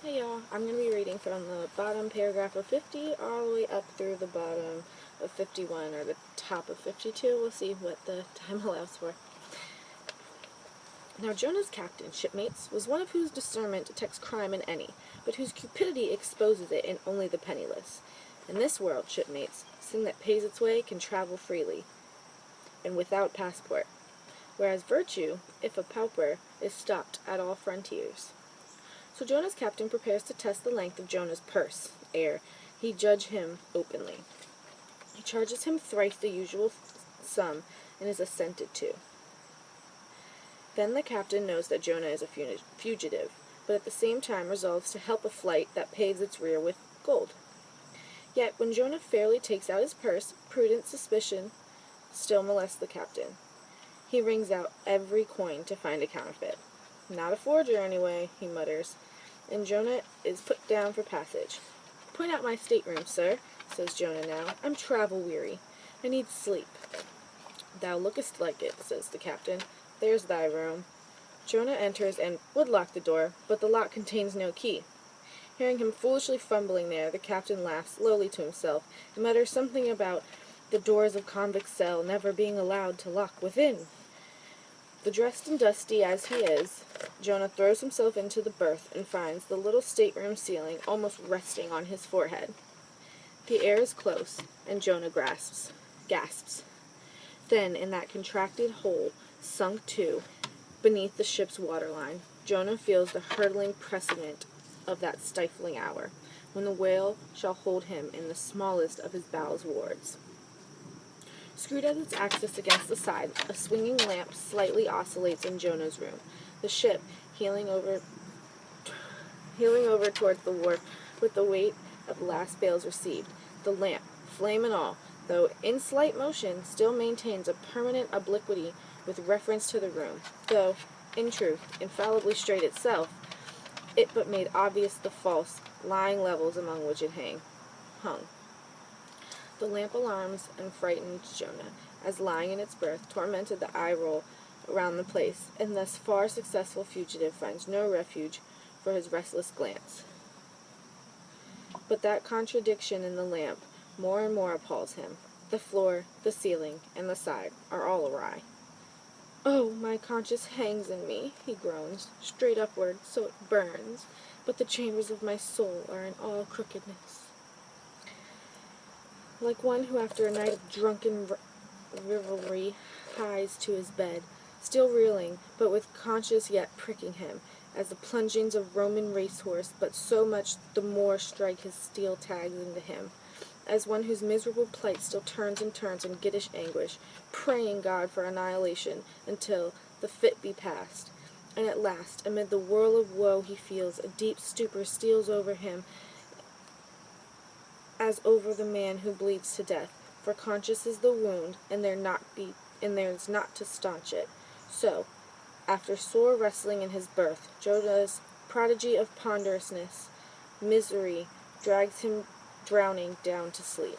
Hey y'all, I'm going to be reading from the bottom paragraph of 50 all the way up through the bottom of 51 or the top of 52. We'll see what the time allows for. Now Jonah's captain, shipmates, was one of whose discernment detects crime in any, but whose cupidity exposes it in only the penniless. In this world, shipmates, sin that pays its way can travel freely, and without passport, whereas virtue, if a pauper, is stopped at all frontiers. So Jonah's captain prepares to test the length of Jonah's purse, ere he judge him openly. He charges him thrice the usual sum, and is assented to. Then the captain knows that Jonah is a fugitive, but at the same time resolves to help a flight that paves its rear with gold. Yet when Jonah fairly takes out his purse, prudent suspicion still molests the captain. He wrings out every coin to find a counterfeit. "Not a forger, anyway," he mutters, and Jonah is put down for passage. "Point out my stateroom, sir," says Jonah now. "I'm travel-weary. I need sleep." "Thou lookest like it," says the captain. "There's thy room." Jonah enters and would lock the door, but the lock contains no key. Hearing him foolishly fumbling there, the captain laughs lowly to himself, and mutters something about the doors of convict's cell never being allowed to lock within. The dressed and dusty as he is, Jonah throws himself into the berth and finds the little stateroom ceiling almost resting on his forehead. The air is close, and Jonah gasps. Then, in that contracted hole, sunk to, beneath the ship's waterline, Jonah feels the hurtling presentiment of that stifling hour, when the whale shall hold him in the smallest of his bowels wards. Screwed at its axis against the side, a swinging lamp slightly oscillates in Jonah's room. The ship, heeling over towards the wharf with the weight of the last bales received. The lamp, flame and all, though in slight motion, still maintains a permanent obliquity with reference to the room, though, in truth, infallibly straight itself, it but made obvious the false, lying levels among which it hung. The lamp alarms and frightens Jonah, as lying in its berth, tormented the eye roll around the place, and thus far successful fugitive finds no refuge for his restless glance. But that contradiction in the lamp more and more appalls him. The floor, the ceiling, and the side are all awry. "Oh, my conscience hangs in me," he groans, "straight upward, so it burns, but the chambers of my soul are in all crookedness." Like one who after a night of drunken revelry hies to his bed, still reeling, but with conscience yet pricking him, as the plungings of Roman racehorse, but so much the more strike his steel tags into him, as one whose miserable plight still turns and turns in giddish anguish, praying God for annihilation until the fit be past. And at last, amid the whirl of woe he feels, a deep stupor steals over him, as over the man who bleeds to death, for conscious is the wound, and there is not to staunch it. So, after sore wrestling in his berth, Jonah's prodigy of ponderousness, misery, drags him drowning down to sleep.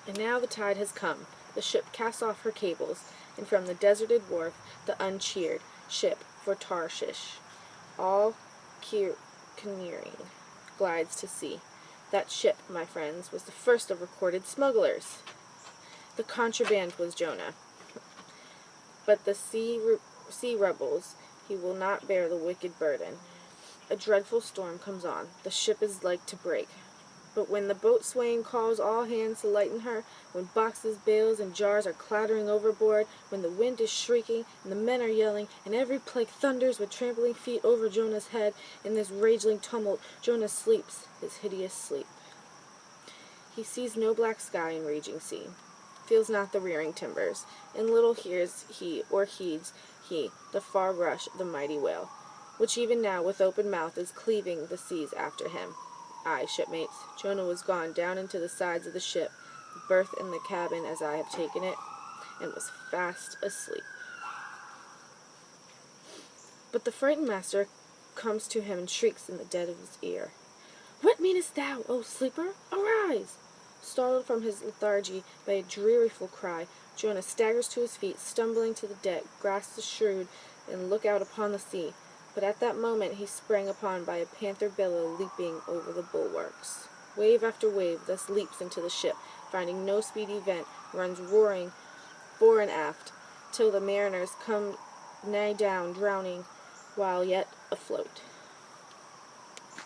And now the tide has come. The ship casts off her cables, and from the deserted wharf, the uncheered ship for Tarshish, all Canarying, glides to sea. That ship, my friends, was the first of recorded smugglers. The contraband was Jonah. But the sea rebels, he will not bear the wicked burden. A dreadful storm comes on. The ship is like to break. But when the boatswain calls all hands to lighten her, when boxes, bales, and jars are clattering overboard, when the wind is shrieking, and the men are yelling, and every plank thunders with trampling feet over Jonah's head, in this raging tumult, Jonah sleeps his hideous sleep. He sees no black sky and raging sea, feels not the rearing timbers, and little hears he, or heeds he, the far rush of the mighty whale, which even now with open mouth is cleaving the seas after him. Aye, shipmates, Jonah was gone down into the sides of the ship, the berth in the cabin as I have taken it, and was fast asleep. But the frightened master comes to him and shrieks in the dead of his ear, "What meanest thou, O sleeper? Arise!" Startled from his lethargy by a drearful cry, Jonah staggers to his feet, stumbling to the deck, grasps the shroud, and look out upon the sea. but at that moment he sprang upon by a panther billow leaping over the bulwarks. Wave after wave thus leaps into the ship, finding no speedy vent, runs roaring fore and aft, till the mariners come nigh down, drowning while yet afloat.